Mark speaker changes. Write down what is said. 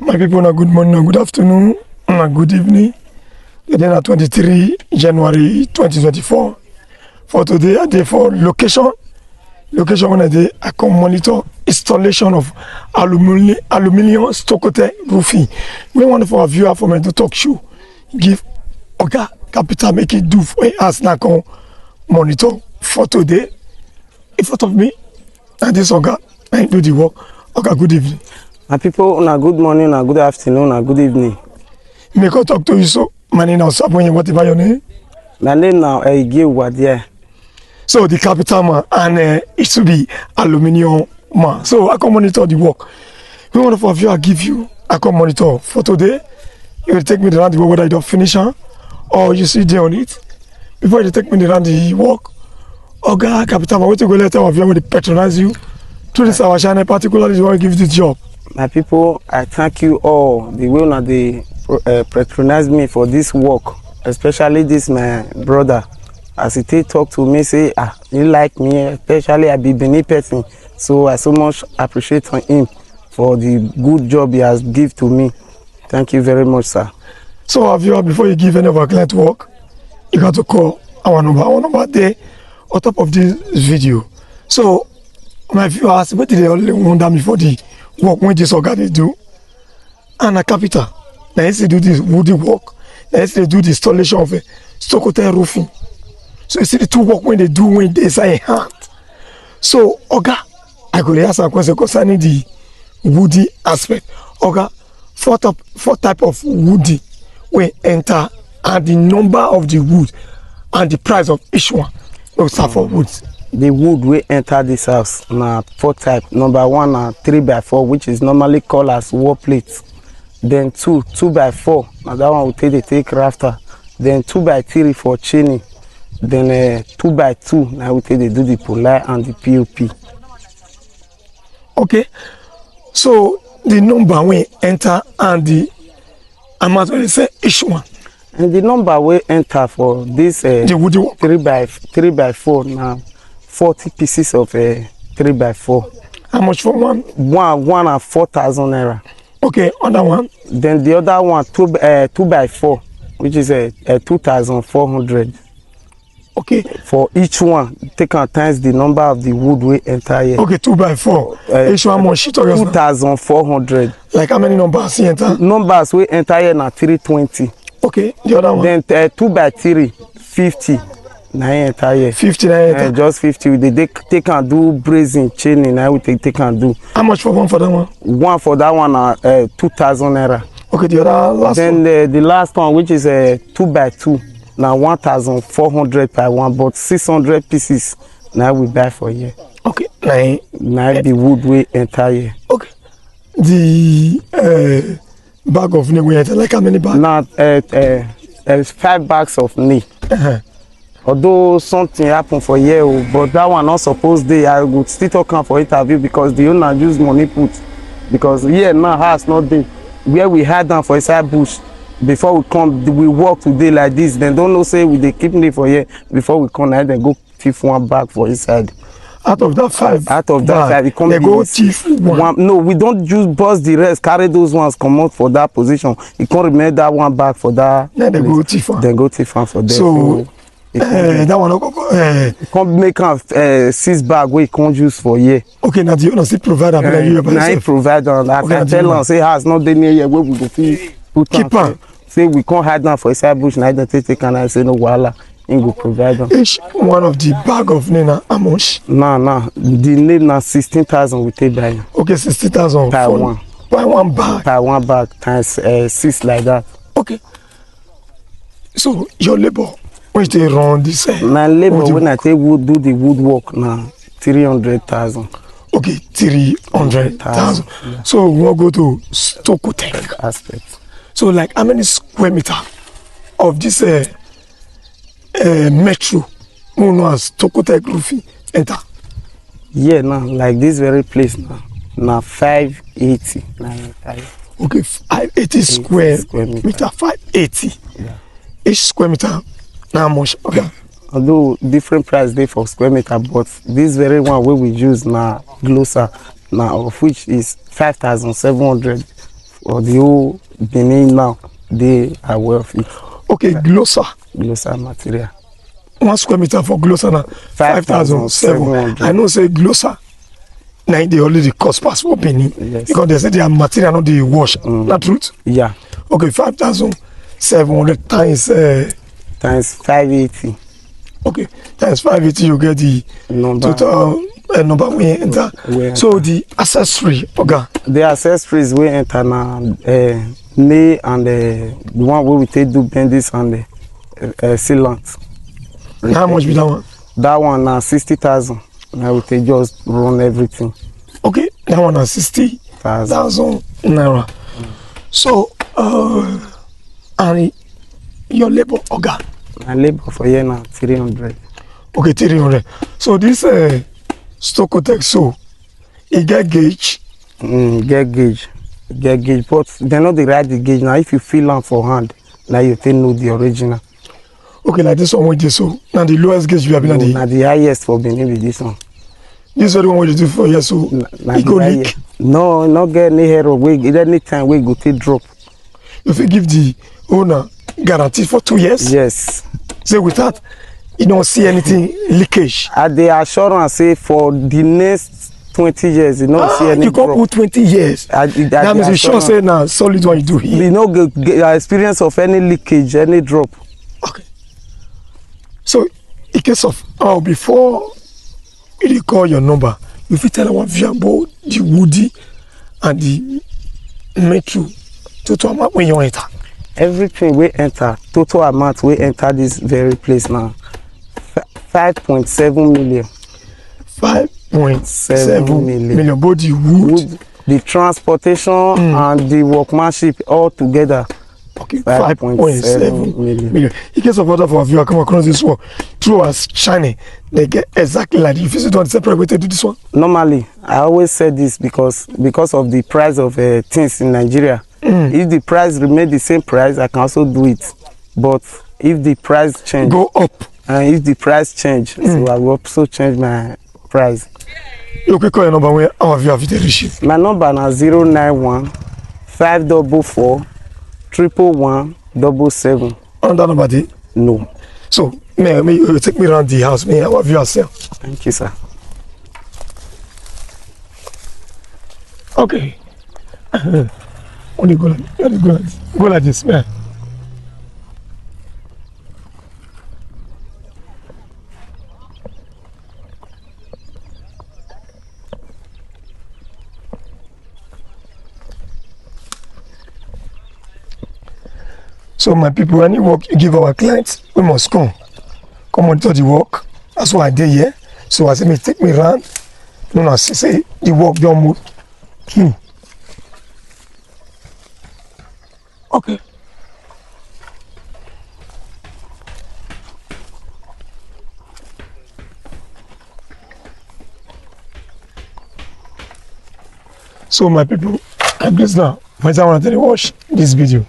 Speaker 1: My people, good morning, good afternoon, good evening. Today is 23 January 2024. For today, I did for location when I come monitor installation of aluminium stokote roofing. We want for a viewer for me to talk show. Give Oga capital make it do for us now come monitor for today. In front of me, and this Oga, I do the work. Oga, good evening.
Speaker 2: My people, good morning, good afternoon, good evening.
Speaker 1: May I talk to you so? My name is Sabonye, whatever your name?
Speaker 2: My name now is Gil.
Speaker 1: So the capital man, and it should be aluminium man. So I can monitor the work. We want for you, I give you, I can monitor for today. You will take me around the work whether I don't finish or you see there on it. Before you take me around the work, Oga capital man, what you go later of you will patronize you. To this our channel, particularly you want to give you the job.
Speaker 2: My people, I thank you all the way now they patronize me for this work, especially this my brother. As he talk to me, say, you like me, especially I be Benin person. So I so much appreciate him for the good job he has given to me. Thank you very much, sir.
Speaker 1: So have you, before you give any of our client work, you got to call our number there on top of this video. So my viewers, what did they only wonder me for the work when this organ they do? And a capital, they used to do this woody work, they used to do the installation of a stokote roofing. So you see the two work when they say hand. So Oga, I could ask a question concerning the woody aspect. Oga, four type of woody will enter and the number of the wood and the price of each one. We'll start for woods.
Speaker 2: The wood will enter this house now 4 type. Number 1 3x4, which is normally called as wall plates. Then 2x4. Now that one will take rafter. Then 2x3 for chaining. Then 2x2. Now we do the poly and the POP.
Speaker 1: Okay. So the number will enter and the amount will say each one.
Speaker 2: And the number will enter for this
Speaker 1: the woody
Speaker 2: 3x4 now 40 pieces of 3x4.
Speaker 1: How much for one?
Speaker 2: One at 4,000 naira.
Speaker 1: Okay, other one.
Speaker 2: Then the other one 2x4, which is 2,400.
Speaker 1: Okay.
Speaker 2: For each one, take out times the number of the wood we enter here.
Speaker 1: Okay, 2x4. Each one more sheet of
Speaker 2: 2,400.
Speaker 1: Like how many numbers you enter?
Speaker 2: Numbers we enter here now 320.
Speaker 1: Okay, the other one.
Speaker 2: Then 2x3, 50. Now enter here.
Speaker 1: 50 naira.
Speaker 2: Just 50. They take and do brazing chaining. Now we take and do.
Speaker 1: How much for one for that one?
Speaker 2: One for that one 2,000 naira.
Speaker 1: Okay, the other last
Speaker 2: then
Speaker 1: one.
Speaker 2: The last one, which is 2x2. Now 1,400 per one, but 600 pieces now we buy for here.
Speaker 1: Okay,
Speaker 2: now the wood we enter here.
Speaker 1: Okay, the bag of knee we enter like how many bags?
Speaker 2: Now 5 bags of knee. Although something happened for here, but that one not supposed they I would still talk for interview because the owner use money put because here now house not there where we had down for inside bush. Before we come, we walk today like this. Then don't know say we they keep me for here. Before we come, then go thief one bag for inside.
Speaker 1: Out of that 5.
Speaker 2: Out of that 5, it come
Speaker 1: they go thief one.
Speaker 2: No, we don't just bust the rest. Carry those ones come out for that position. You can't remember that one bag for that.
Speaker 1: Then they go thief one.
Speaker 2: Then go thief one for them.
Speaker 1: So that one
Speaker 2: come make 6 bag we can't use for here.
Speaker 1: Okay, now the owner still provide that.
Speaker 2: Now he provide on that. I tell them say has not been here where we go put
Speaker 1: keep on.
Speaker 2: Say we can't hide down for inside bush, and I don't take and I say no wala, in go provide them.
Speaker 1: Each one of the bag of nina how much?
Speaker 2: No, the name now 16,000 we take by.
Speaker 1: Okay, 60,000
Speaker 2: per one.
Speaker 1: By one bag.
Speaker 2: Per one bag times 6 like that.
Speaker 1: Okay. So your labor when they run this?
Speaker 2: My labor when I take wood do the woodwork now 300,000.
Speaker 1: Okay, 300,000. Yeah. So we'll go to Stokotek
Speaker 2: aspect.
Speaker 1: So like how many square meter of this metro known as Stokotek roofing enter?
Speaker 2: Yeah, now like this very place now 580.
Speaker 1: Okay, 580 square meter, 580.
Speaker 2: Yeah.
Speaker 1: Each square meter how much? Okay.
Speaker 2: Although different price there for square meter, but this very one where we use now glossa now of which is 5,700 or the whole Benin now, they are aware of it.
Speaker 1: Okay, glossa.
Speaker 2: Glossa material.
Speaker 1: 1 square meter for glossa now 5,700. I know say glossa. Now they already cost pass for Benin.
Speaker 2: Yes.
Speaker 1: Because they say their material not they wash. Not truth?
Speaker 2: Yeah.
Speaker 1: Okay, 5,700 times
Speaker 2: Times 580.
Speaker 1: okay, times 580 you get the
Speaker 2: Number.
Speaker 1: total number we enter. So the accessory, okay.
Speaker 2: The accessories we enter now, nail and the one where we take do bendis and the sealant.
Speaker 1: How much be that one?
Speaker 2: That one now 60,000. Now we take just run everything.
Speaker 1: Okay, that one is 60,000 naira. So and your labor, okay.
Speaker 2: My labor for here now 300.
Speaker 1: Okay, 300. So this Stocotech, so it get gauge.
Speaker 2: Get gauge, but they know the right the gauge now. If you feel on for hand, now you take know the original.
Speaker 1: Okay, like this one with this, so now the lowest gauge you have been
Speaker 2: Now the highest for Benin with this one.
Speaker 1: This very one what you do for here, so it go leak.
Speaker 2: No, not get any error. Wait, any time we go take drop.
Speaker 1: If you give the owner guarantee for 2 years,
Speaker 2: yes.
Speaker 1: So with that, you don't see anything leakage.
Speaker 2: At the assurance say for the next 20 years, you don't see any
Speaker 1: you
Speaker 2: drop.
Speaker 1: can't put 20 years. That means you sure say now solid one you do here.
Speaker 2: You know get experience of any leakage, any drop.
Speaker 1: Okay. So in case of before you call your number, you fit tell one view about the woody and the metro total amount when you enter.
Speaker 2: Everything we enter, total amount we enter this very place now. 5.7 million.
Speaker 1: 5.7 million. Both the wood,
Speaker 2: the transportation and the workmanship all together.
Speaker 1: Okay, 5.7 million. In case of other for you come across this one, through us shining, they get exactly like if you see one separate way to do this one.
Speaker 2: Normally, I always say this because of the price of things in Nigeria. If the price remain the same price, I can also do it. But if the price change,
Speaker 1: go up.
Speaker 2: And if the price change, so I will also change my price.
Speaker 1: You can call your number where our view have it.
Speaker 2: My number is 091 544 111
Speaker 1: On that number day?
Speaker 2: No.
Speaker 1: So may you take me around the house, may our view yourself.
Speaker 2: Thank you, sir.
Speaker 1: Okay. Only go like this, man. So my people, any work you give our clients, we must come monitor the work. That's why I did here. So I say me take me around. No, say the work don't move. Okay. So my people, I'm just now. Once I want to watch this video.